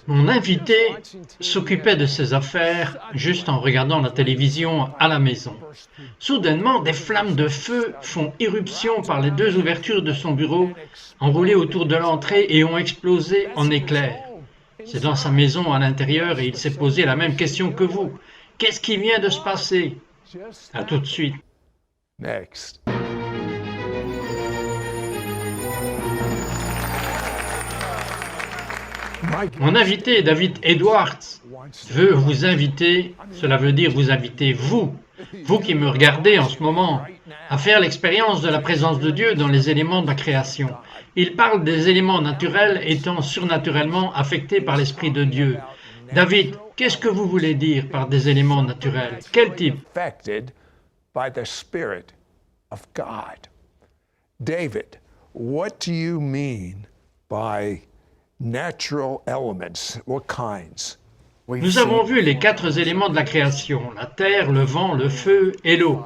Mon invité s'occupait de ses affaires juste en regardant la télévision à la maison. Soudainement, des flammes de feu font irruption par les deux ouvertures de son bureau, enroulées autour de l'entrée et ont explosé en éclairs. C'est dans sa maison à l'intérieur et il s'est posé la même question que vous. Qu'est-ce qui vient de se passer? À tout de suite. Next. Mon invité, David Edwards, veut vous inviter, cela veut dire vous inviter, vous qui me regardez en ce moment, à faire l'expérience de la présence de Dieu dans les éléments de la création. Il parle des éléments naturels étant surnaturellement affectés par l'Esprit de Dieu. David, qu'est-ce que vous voulez dire par des éléments naturels? Quel type? Affected by the Spirit of God. David, what do you mean by natural elements? What kinds? Nous avons vu les 4 éléments de la création, la terre, le vent, le feu et l'eau.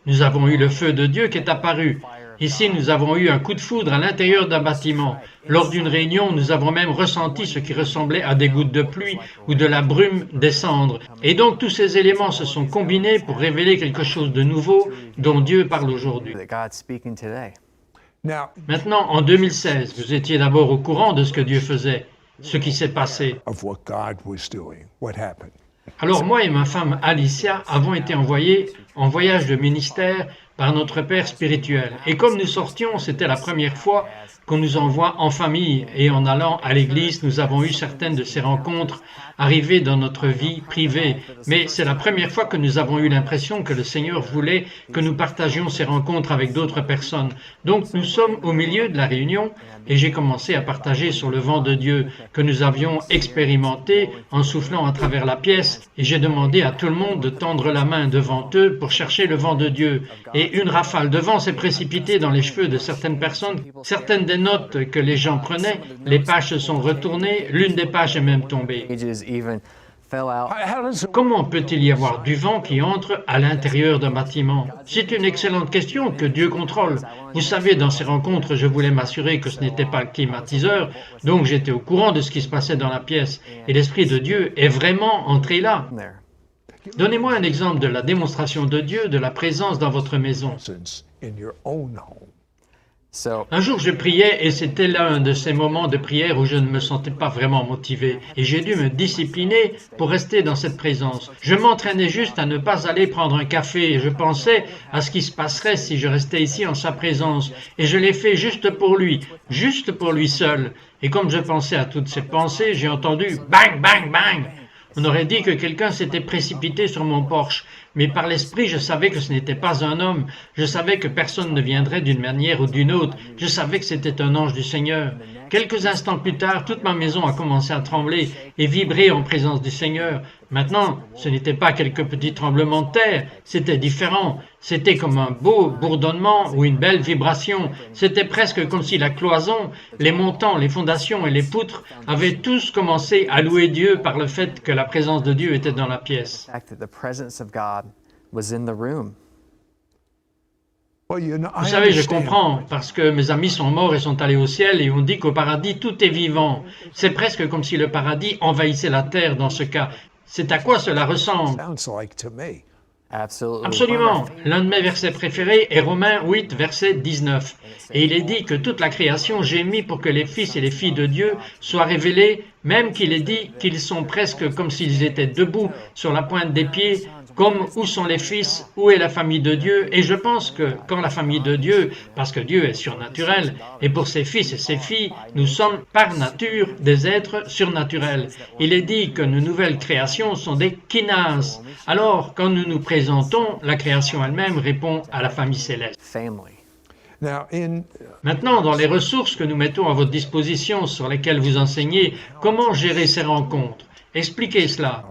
Nous avons eu le feu de Dieu qui est apparu. Ici, nous avons eu un coup de foudre à l'intérieur d'un bâtiment. Lors d'une réunion, nous avons même ressenti ce qui ressemblait à des gouttes de pluie ou de la brume descendre. Et donc, tous ces éléments se sont combinés pour révéler quelque chose de nouveau dont Dieu parle aujourd'hui. Maintenant, en 2016, vous étiez d'abord au courant de ce que Dieu faisait, ce qui s'est passé. Alors moi et ma femme Alicia avons été envoyés en voyage de ministère par notre père spirituel. Et comme nous sortions, c'était la première fois qu'on nous envoie en famille. Et en allant à l'église, nous avons eu certaines de ces rencontres arriver dans notre vie privée. Mais c'est la première fois que nous avons eu l'impression que le Seigneur voulait que nous partagions ces rencontres avec d'autres personnes. Donc nous sommes au milieu de la réunion et j'ai commencé à partager sur le vent de Dieu que nous avions expérimenté en soufflant à travers la pièce. Et j'ai demandé à tout le monde de tendre la main devant eux pour chercher le vent de Dieu. Et une rafale de vent s'est précipitée dans les cheveux de certaines personnes. Certaines des notes que les gens prenaient, les pages se sont retournées, l'une des pages est même tombée. Comment peut-il y avoir du vent qui entre à l'intérieur d'un bâtiment? C'est une excellente question que Dieu contrôle. Vous savez, dans ces rencontres, je voulais m'assurer que ce n'était pas le climatiseur, donc j'étais au courant de ce qui se passait dans la pièce. Et l'Esprit de Dieu est vraiment entré là. Donnez-moi un exemple de la démonstration de Dieu, de la présence dans votre maison. Un jour, je priais et c'était l'un de ces moments de prière où je ne me sentais pas vraiment motivé. Et j'ai dû me discipliner pour rester dans cette présence. Je m'entraînais juste à ne pas aller prendre un café et je pensais à ce qui se passerait si je restais ici en sa présence. Et je l'ai fait juste pour lui seul. Et comme je pensais à toutes ces pensées, j'ai entendu « bang, bang, bang ». On aurait dit que quelqu'un s'était précipité sur mon porche, mais par l'esprit, je savais que ce n'était pas un homme. Je savais que personne ne viendrait d'une manière ou d'une autre. Je savais que c'était un ange du Seigneur. Quelques instants plus tard, toute ma maison a commencé à trembler et vibrer en présence du Seigneur. Maintenant, ce n'était pas quelques petits tremblements de terre, c'était différent. C'était comme un beau bourdonnement ou une belle vibration. C'était presque comme si la cloison, les montants, les fondations et les poutres avaient tous commencé à louer Dieu par le fait que la présence de Dieu était dans la pièce. Vous savez, je comprends, parce que mes amis sont morts et sont allés au ciel et on dit qu'au paradis, tout est vivant. C'est presque comme si le paradis envahissait la terre dans ce cas. C'est à quoi cela ressemble? Absolument. L'un de mes versets préférés est Romains 8, verset 19. Et il est dit que toute la création gémit pour que les fils et les filles de Dieu soient révélés, même qu'il est dit qu'ils sont presque comme s'ils étaient debout sur la pointe des pieds, comme où sont les fils, où est la famille de Dieu. Et je pense que quand la famille de Dieu, parce que Dieu est surnaturel, et pour ses fils et ses filles, nous sommes par nature des êtres surnaturels. Il est dit que nos nouvelles créations sont des kinas. Alors, quand nous nous présentons, la création elle-même répond à la famille céleste. Maintenant, dans les ressources que nous mettons à votre disposition, sur lesquelles vous enseignez, comment gérer ces rencontres? Expliquez cela.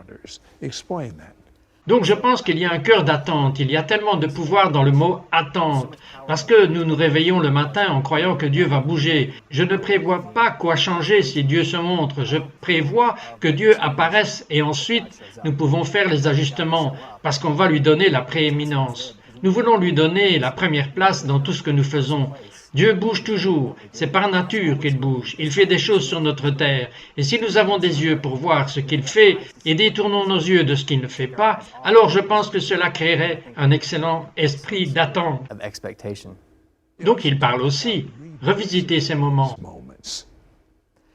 Donc je pense qu'il y a un cœur d'attente, il y a tellement de pouvoir dans le mot « attente », parce que nous nous réveillons le matin en croyant que Dieu va bouger. Je ne prévois pas quoi changer si Dieu se montre, je prévois que Dieu apparaisse et ensuite nous pouvons faire les ajustements, parce qu'on va lui donner la prééminence. Nous voulons lui donner la première place dans tout ce que nous faisons. Dieu bouge toujours, c'est par nature qu'il bouge, il fait des choses sur notre terre, et si nous avons des yeux pour voir ce qu'il fait et détournons nos yeux de ce qu'il ne fait pas, alors je pense que cela créerait un excellent esprit d'attente. Donc il parle aussi, revisiter ces moments.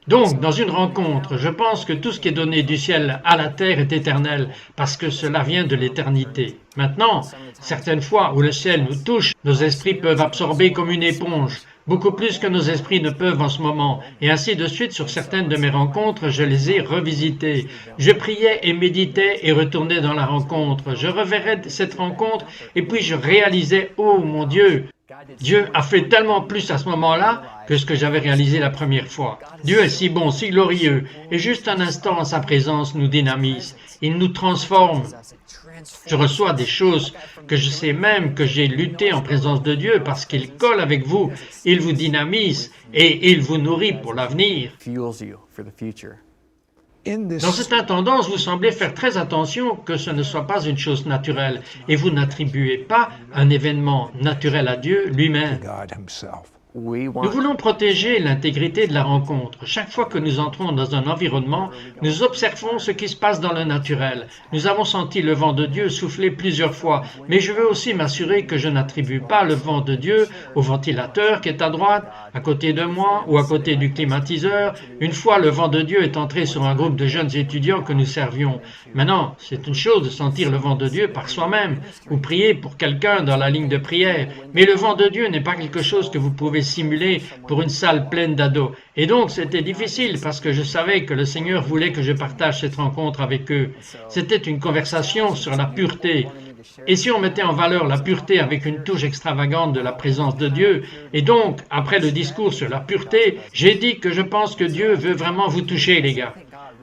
Donc, dans une rencontre, je pense que tout ce qui est donné du ciel à la terre est éternel, parce que cela vient de l'éternité. Maintenant, certaines fois où le ciel nous touche, nos esprits peuvent absorber comme une éponge, beaucoup plus que nos esprits ne peuvent en ce moment, et ainsi de suite sur certaines de mes rencontres, je les ai revisitées. Je priais et méditais et retournais dans la rencontre. Je reverrais cette rencontre, et puis je réalisais, oh mon Dieu, Dieu a fait tellement plus à ce moment-là que ce que j'avais réalisé la première fois. Dieu est si bon, si glorieux, et juste un instant en sa présence nous dynamise. Il nous transforme. Je reçois des choses que je sais même que j'ai lutté en présence de Dieu parce qu'il colle avec vous, il vous dynamise et il vous nourrit pour l'avenir. Dans cette tendance, vous semblez faire très attention que ce ne soit pas une chose naturelle et vous n'attribuez pas un événement naturel à Dieu lui-même. Nous voulons protéger l'intégrité de la rencontre. Chaque fois que nous entrons dans un environnement, nous observons ce qui se passe dans le naturel. Nous avons senti le vent de Dieu souffler plusieurs fois, mais je veux aussi m'assurer que je n'attribue pas le vent de Dieu au ventilateur qui est à droite, à côté de moi ou à côté du climatiseur. Une fois le vent de Dieu est entré sur un groupe de jeunes étudiants que nous servions. Maintenant, c'est une chose de sentir le vent de Dieu par soi-même ou prier pour quelqu'un dans la ligne de prière, mais le vent de Dieu n'est pas quelque chose que vous pouvez simuler pour une salle pleine d'ados. Et donc, c'était difficile parce que je savais que le Seigneur voulait que je partage cette rencontre avec eux. C'était une conversation sur la pureté. Et si on mettait en valeur la pureté avec une touche extravagante de la présence de Dieu, et donc, après le discours sur la pureté, j'ai dit que je pense que Dieu veut vraiment vous toucher, les gars.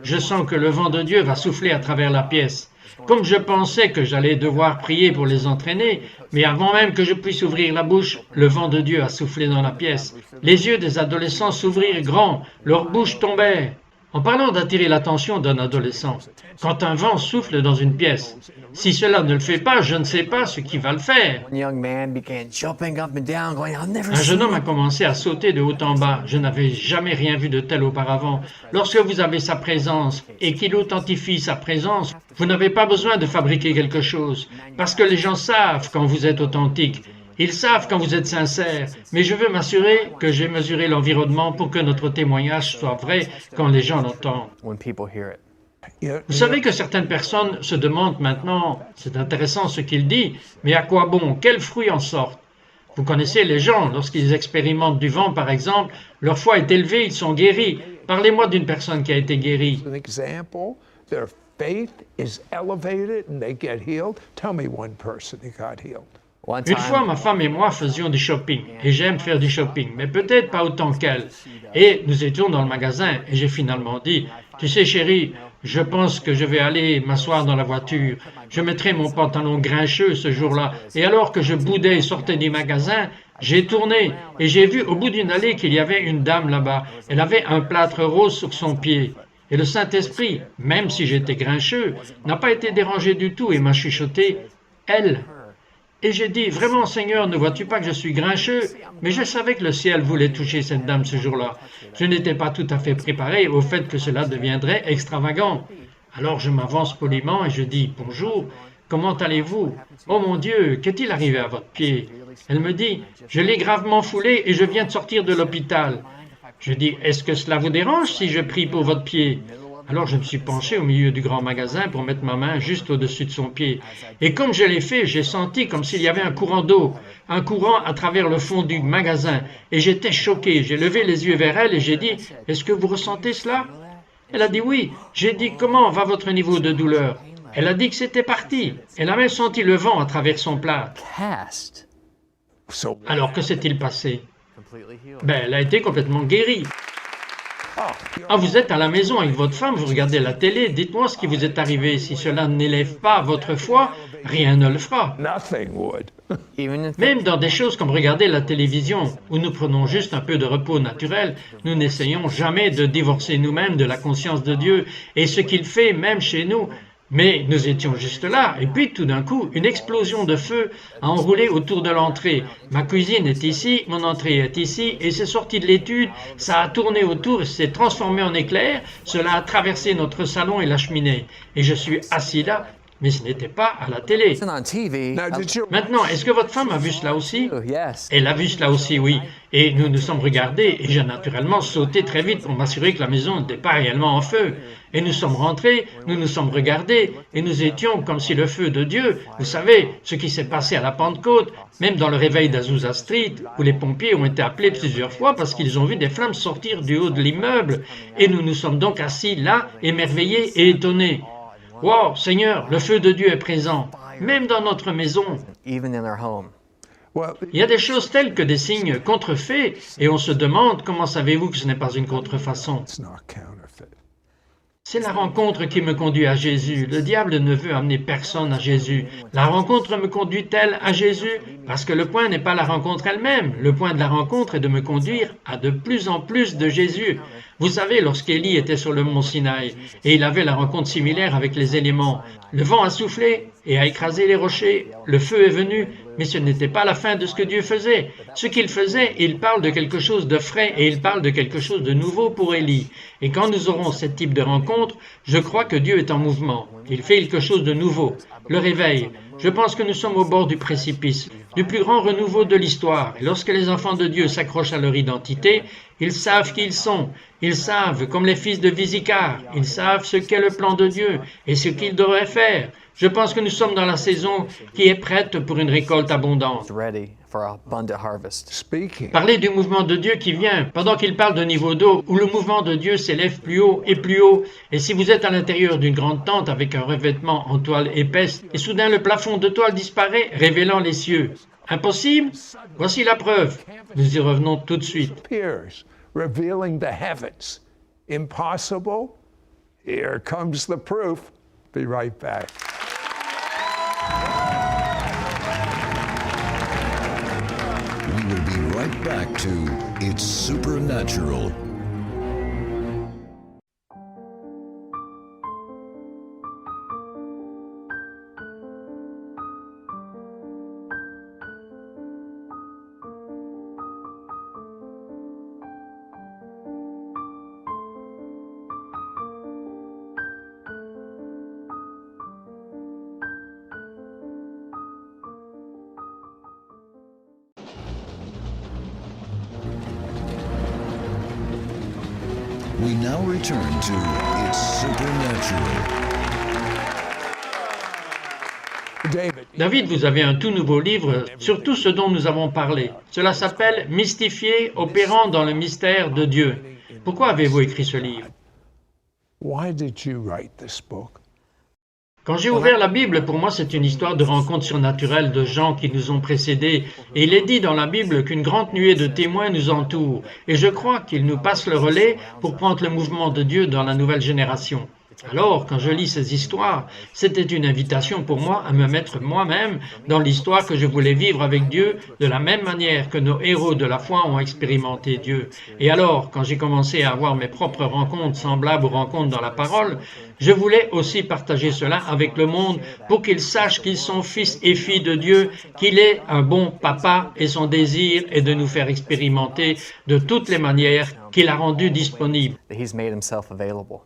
Je sens que le vent de Dieu va souffler à travers la pièce. Comme je pensais que j'allais devoir prier pour les entraîner, mais avant même que je puisse ouvrir la bouche, le vent de Dieu a soufflé dans la pièce. Les yeux des adolescents s'ouvrirent grands, leurs bouches tombèrent. En parlant d'attirer l'attention d'un adolescent, quand un vent souffle dans une pièce, si cela ne le fait pas, je ne sais pas ce qui va le faire. Un jeune homme a commencé à sauter de haut en bas. Je n'avais jamais rien vu de tel auparavant. Lorsque vous avez sa présence et qu'il authentifie sa présence, vous n'avez pas besoin de fabriquer quelque chose, parce que les gens savent quand vous êtes authentique. Ils savent quand vous êtes sincère, mais je veux m'assurer que j'ai mesuré l'environnement pour que notre témoignage soit vrai quand les gens l'entendent. Vous savez que certaines personnes se demandent maintenant, c'est intéressant ce qu'il dit, mais à quoi bon, quels fruits en sortent? Vous connaissez les gens, lorsqu'ils expérimentent du vent par exemple, leur foi est élevée, ils sont guéris. Parlez-moi d'une personne qui a été guérie. Une fois, ma femme et moi faisions du shopping, et j'aime faire du shopping, mais peut-être pas autant qu'elle. Et nous étions dans le magasin, et j'ai finalement dit, « Tu sais chérie, je pense que je vais aller m'asseoir dans la voiture. Je mettrai mon pantalon grincheux ce jour-là. » Et alors que je boudais et sortais du magasin, j'ai tourné, et j'ai vu au bout d'une allée qu'il y avait une dame là-bas. Elle avait un plâtre rose sur son pied. Et le Saint-Esprit, même si j'étais grincheux, n'a pas été dérangé du tout et m'a chuchoté, « Elle ». Et j'ai dit, vraiment Seigneur, ne vois-tu pas que je suis grincheux? Mais je savais que le ciel voulait toucher cette dame ce jour-là. Je n'étais pas tout à fait préparé au fait que cela deviendrait extravagant. Alors je m'avance poliment et je dis, bonjour, comment allez-vous? Oh mon Dieu, qu'est-il arrivé à votre pied? Elle me dit, je l'ai gravement foulé et je viens de sortir de l'hôpital. Je dis, est-ce que cela vous dérange si je prie pour votre pied? Alors je me suis penché au milieu du grand magasin pour mettre ma main juste au-dessus de son pied. Et comme je l'ai fait, j'ai senti comme s'il y avait un courant d'eau, un courant à travers le fond du magasin. Et j'étais choqué. J'ai levé les yeux vers elle et j'ai dit, « Est-ce que vous ressentez cela ?» Elle a dit oui. J'ai dit, « Comment va votre niveau de douleur ?» Elle a dit que c'était parti. Elle a même senti le vent à travers son plâtre. Alors que s'est-il passé? Elle a été complètement guérie. Ah, vous êtes à la maison avec votre femme, vous regardez la télé, dites-moi ce qui vous est arrivé. Si cela n'élève pas votre foi, rien ne le fera. Même dans des choses comme regarder la télévision, où nous prenons juste un peu de repos naturel, nous n'essayons jamais de divorcer nous-mêmes de la conscience de Dieu. Et ce qu'il fait, même chez nous, Mais nous étions juste là, et puis tout d'un coup, une explosion de feu a enroulé autour de l'entrée. Ma cuisine est ici, mon entrée est ici, et c'est sorti de l'étude, ça a tourné autour et s'est transformé en éclair, cela a traversé notre salon et la cheminée. Et je suis assis là, mais ce n'était pas à la télé. It's on TV. Now, did you Maintenant, est-ce que votre femme a vu cela aussi? Oh, yes. Elle a vu cela aussi, oui. Et nous nous sommes regardés et j'ai naturellement sauté très vite pour m'assurer que la maison n'était pas réellement en feu. Et nous sommes rentrés, nous nous sommes regardés et nous étions comme si le feu de Dieu, vous savez, ce qui s'est passé à la Pentecôte, même dans le réveil d'Azusa Street, où les pompiers ont été appelés plusieurs fois parce qu'ils ont vu des flammes sortir du haut de l'immeuble. Et nous nous sommes donc assis là, émerveillés et étonnés. Wow, Seigneur, le feu de Dieu est présent, même dans notre maison. Even in their home. well, Il y a des choses telles que des signes contrefaits, et on se demande comment savez-vous que ce n'est pas une contrefaçon. it's not counterfeit. C'est la rencontre qui me conduit à Jésus. Le diable ne veut amener personne à Jésus. La rencontre me conduit-elle à Jésus? Parce que le point n'est pas la rencontre elle-même. Le point de la rencontre est de me conduire à de plus en plus de Jésus. Vous savez, lorsqu'Élie était sur le mont Sinaï, et il avait la rencontre similaire avec les éléments, le vent a soufflé et a écrasé les rochers, le feu est venu, mais ce n'était pas la fin de ce que Dieu faisait. Ce qu'il faisait, il parle de quelque chose de frais et il parle de quelque chose de nouveau pour Élie. Et quand nous aurons ce type de rencontre, je crois que Dieu est en mouvement. Il fait quelque chose de nouveau. Le réveil. Je pense que nous sommes au bord du précipice, du plus grand renouveau de l'histoire. Et lorsque les enfants de Dieu s'accrochent à leur identité, ils savent qui ils sont. Ils savent, comme les fils de Visicar, ils savent ce qu'est le plan de Dieu et ce qu'ils devraient faire. Je pense que nous sommes dans la saison qui est prête pour une récolte abondante. It's ready for an abundant harvest. Speaking, Parlez du mouvement de Dieu qui vient, pendant qu'il parle de niveau d'eau, où le mouvement de Dieu s'élève plus haut et plus haut. Et si vous êtes à l'intérieur d'une grande tente avec un revêtement en toile épaisse, et soudain le plafond de toile disparaît, révélant les cieux. Impossible? Voici la preuve. Nous y revenons tout de suite. appears, revealing the heavens. Impossible? Here comes the proof. Be right back. We will be right back to It's Supernatural. We now return to It's Supernatural. David, David, vous avez un tout nouveau livre sur tout ce dont nous avons parlé. Cela s'appelle « Mystifié, opérant dans le mystère de Dieu ». Pourquoi avez-vous écrit ce livre? why did you write this book? Quand j'ai ouvert la Bible, pour moi, c'est une histoire de rencontres surnaturelles de gens qui nous ont précédés. Et il est dit dans la Bible qu'une grande nuée de témoins nous entoure. Et je crois qu'ils nous passent le relais pour prendre le mouvement de Dieu dans la nouvelle génération. Alors, quand je lis ces histoires, c'était une invitation pour moi à me mettre moi-même dans l'histoire que je voulais vivre avec Dieu de la même manière que nos héros de la foi ont expérimenté Dieu. Et alors, quand j'ai commencé à avoir mes propres rencontres semblables aux rencontres dans la parole, je voulais aussi partager cela avec le monde pour qu'ils sachent qu'ils sont fils et filles de Dieu, qu'il est un bon papa et son désir est de nous faire expérimenter de toutes les manières qu'il a rendues disponibles. That He's made Himself available.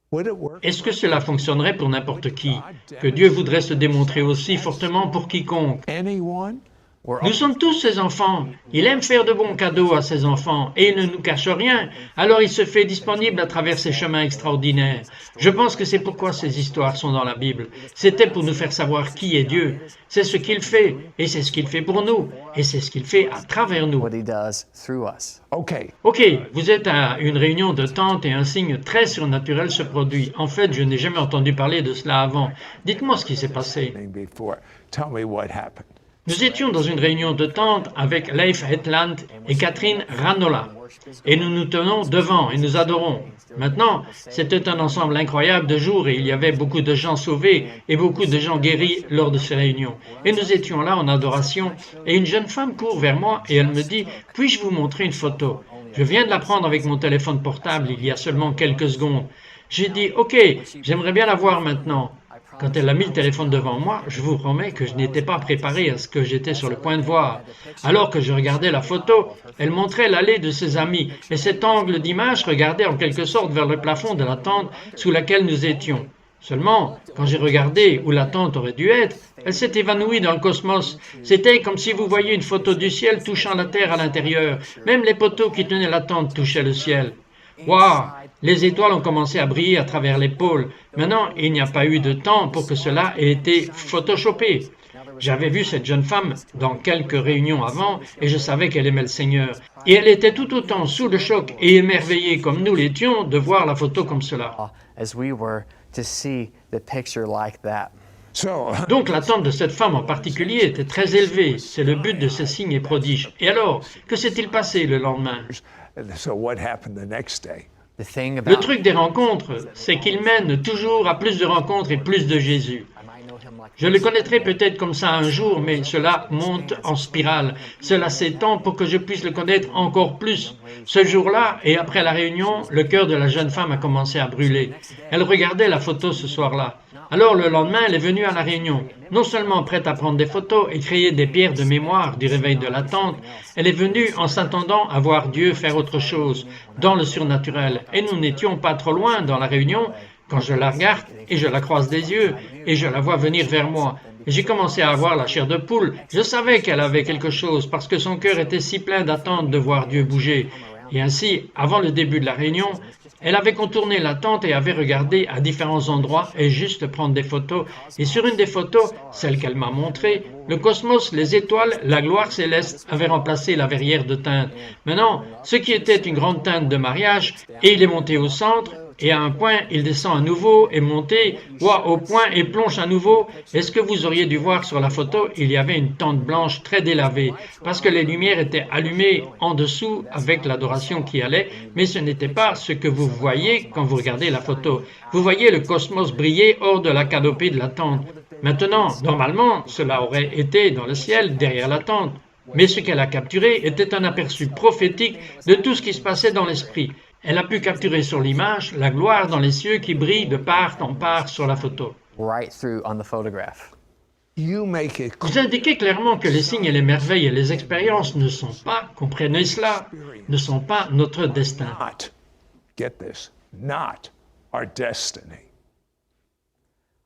Would it work? Est-ce que cela fonctionnerait pour n'importe qui? Que Dieu voudrait se démontrer aussi fortement pour quiconque? Anyone? We're Nous sommes tous ses enfants. Il aime faire de bons cadeaux à ses enfants et il ne nous cache rien. Alors il se fait disponible à travers ces chemins extraordinaires. Je pense que c'est pourquoi ces histoires sont dans la Bible. C'était pour nous faire savoir qui est Dieu. C'est ce qu'il fait et c'est ce qu'il fait pour nous et c'est ce qu'il fait à travers nous. what He does through us. Okay. Ok, vous êtes à une réunion de tente et un signe très surnaturel se produit. En fait, je n'ai jamais entendu parler de cela avant. Dites-moi ce qui s'est passé. Before. Tell me what happened. Nous étions dans une réunion de tente avec Leif Hetland et Catherine Ranola. Et nous nous tenons devant et nous adorons. Maintenant, c'était un ensemble incroyable de jours et il y avait beaucoup de gens sauvés et beaucoup de gens guéris lors de ces réunions. Et nous étions là en adoration et une jeune femme court vers moi et elle me dit « Puis-je vous montrer une photo ?» Je viens de la prendre avec mon téléphone portable il y a seulement quelques secondes. J'ai dit, OK, j'aimerais bien la voir maintenant. Quand elle a mis le téléphone devant moi, je vous promets que je n'étais pas préparé à ce que j'étais sur le point de voir. Alors que je regardais la photo, elle montrait l'allée de ses amis, et cet angle d'image regardait en quelque sorte vers le plafond de la tente sous laquelle nous étions. Seulement, quand j'ai regardé où la tente aurait dû être, elle s'est évanouie dans le cosmos. C'était comme si vous voyiez une photo du ciel touchant la terre à l'intérieur. Même les poteaux qui tenaient la tente touchaient le ciel. Waouh! Les étoiles ont commencé à briller à travers les pôles. Maintenant, il n'y a pas eu de temps pour que cela ait été photoshopé. J'avais vu cette jeune femme dans quelques réunions avant et je savais qu'elle aimait le Seigneur. Et elle était tout autant sous le choc et émerveillée comme nous l'étions de voir la photo comme cela. As we were to see the picture like that. So, Donc l'attente de cette femme en particulier était très élevée. C'est le but de ces signes et prodiges. Et alors, que s'est-il passé le lendemain? so what happened the next day? The thing Le about truc des rencontres, c'est qu'ils mènent toujours à plus de rencontres et plus de Jésus. Je le connaîtrai peut-être comme ça un jour, mais cela monte en spirale. Cela s'étend pour que je puisse le connaître encore plus. Ce jour-là, et après la réunion, le cœur de la jeune femme a commencé à brûler. Elle regardait la photo ce soir-là. Alors le lendemain, elle est venue à la réunion. Non seulement prête à prendre des photos et créer des pierres de mémoire du réveil de la tante, elle est venue en s'attendant à voir Dieu faire autre chose, dans le surnaturel. Et nous n'étions pas trop loin dans la réunion, quand je la regarde et je la croise des yeux et je la vois venir vers moi. J'ai commencé à avoir la chair de poule. Je savais qu'elle avait quelque chose parce que son cœur était si plein d'attente de voir Dieu bouger. Et ainsi, avant le début de la réunion, elle avait contourné la tente et avait regardé à différents endroits et juste prendre des photos. Et sur une des photos, celle qu'elle m'a montrée, le cosmos, les étoiles, la gloire céleste avaient remplacé la verrière de teinte. Maintenant, ce qui était une grande teinte de mariage, et il est monté au centre, et à un point, il descend à nouveau et monté, au point et plonge à nouveau. Et ce que vous auriez dû voir sur la photo, il y avait une tente blanche très délavée, parce que les lumières étaient allumées en dessous avec l'adoration qui allait, mais ce n'était pas ce que vous voyez quand vous regardez la photo. Vous voyez le cosmos briller hors de la canopée de la tente. Maintenant, normalement, cela aurait été dans le ciel, derrière la tente. Mais ce qu'elle a capturé était un aperçu prophétique de tout ce qui se passait dans l'esprit. Elle a pu capturer sur l'image la gloire dans les cieux qui brille de part en part sur la photo. right through on the photograph. You make it Vous indiquez clairement que les signes et les merveilles et les expériences ne sont pas, comprenez cela, ne sont pas notre destin. not, get this, not our destiny.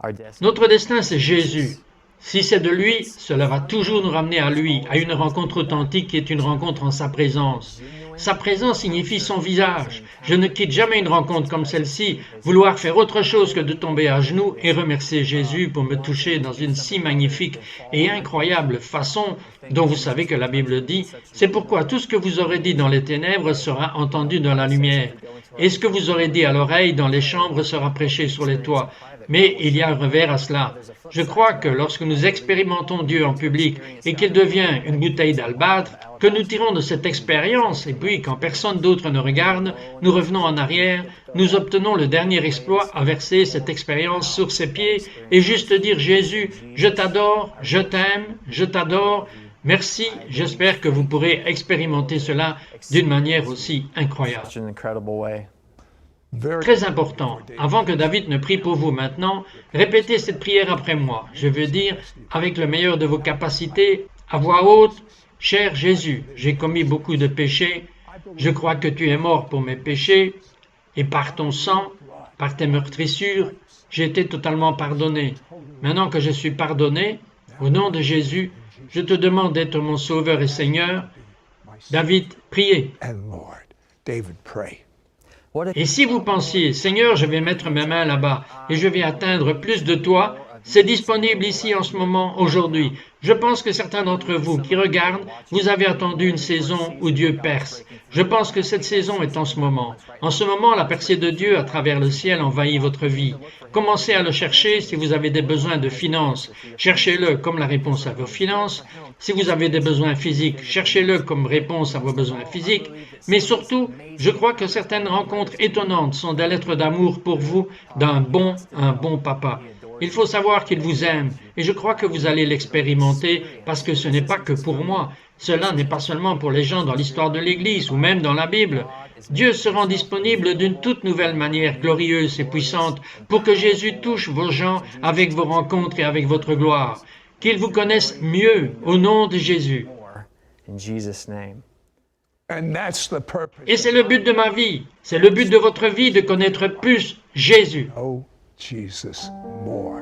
Our destiny. Notre destin, c'est Jésus. Si c'est de lui, cela va toujours nous ramener à lui, à une rencontre authentique qui est une rencontre en sa présence. Sa présence signifie son visage. Je ne quitte jamais une rencontre comme celle-ci, vouloir faire autre chose que de tomber à genoux et remercier Jésus pour me toucher dans une si magnifique et incroyable façon dont vous savez que la Bible dit « C'est pourquoi tout ce que vous aurez dit dans les ténèbres sera entendu dans la lumière, et ce que vous aurez dit à l'oreille dans les chambres sera prêché sur les toits. » Mais il y a un revers à cela. Je crois que lorsque nous expérimentons Dieu en public et qu'il devient une bouteille d'albâtre, que nous tirons de cette expérience, et puis quand personne d'autre ne regarde, nous revenons en arrière, nous obtenons le dernier exploit à verser cette expérience sur ses pieds et juste dire « Jésus, je t'adore, je t'aime, je t'adore ». Merci, j'espère que vous pourrez expérimenter cela d'une manière aussi incroyable. Such an incredible way. Very Très important, avant que David ne prie pour vous maintenant, répétez cette prière après moi. Je veux dire, avec le meilleur de vos capacités, à voix haute, « Cher Jésus, j'ai commis beaucoup de péchés, je crois que tu es mort pour mes péchés, et par ton sang, par tes meurtrissures, j'ai été totalement pardonné. Maintenant que je suis pardonné, au nom de Jésus, je te demande d'être mon Sauveur et Seigneur. » David, priez. and Lord. David, pray. What if Et si vous pensiez, Seigneur, je vais mettre mes mains là-bas et je vais atteindre plus de toi, c'est disponible ici en ce moment, aujourd'hui. Je pense que certains d'entre vous qui regardent, vous avez attendu une saison où Dieu perce. Je pense que cette saison est en ce moment. En ce moment, la percée de Dieu à travers le ciel envahit votre vie. Commencez à le chercher si vous avez des besoins de finances. Cherchez-le comme la réponse à vos finances. Si vous avez des besoins physiques, cherchez-le comme réponse à vos besoins physiques. Mais surtout, je crois que certaines rencontres étonnantes sont des lettres d'amour pour vous d'un bon papa. Il faut savoir qu'il vous aime, et je crois que vous allez l'expérimenter parce que ce n'est pas que pour moi. Cela n'est pas seulement pour les gens dans l'histoire de l'Église ou même dans la Bible. Dieu se rend disponible d'une toute nouvelle manière, glorieuse et puissante, pour que Jésus touche vos gens avec vos rencontres et avec votre gloire. Qu'ils vous connaissent mieux au nom de Jésus. more in Jesus' name. And that's the purpose. Et c'est le but de ma vie, c'est le but de votre vie de connaître plus Jésus. Oh, Jesus more.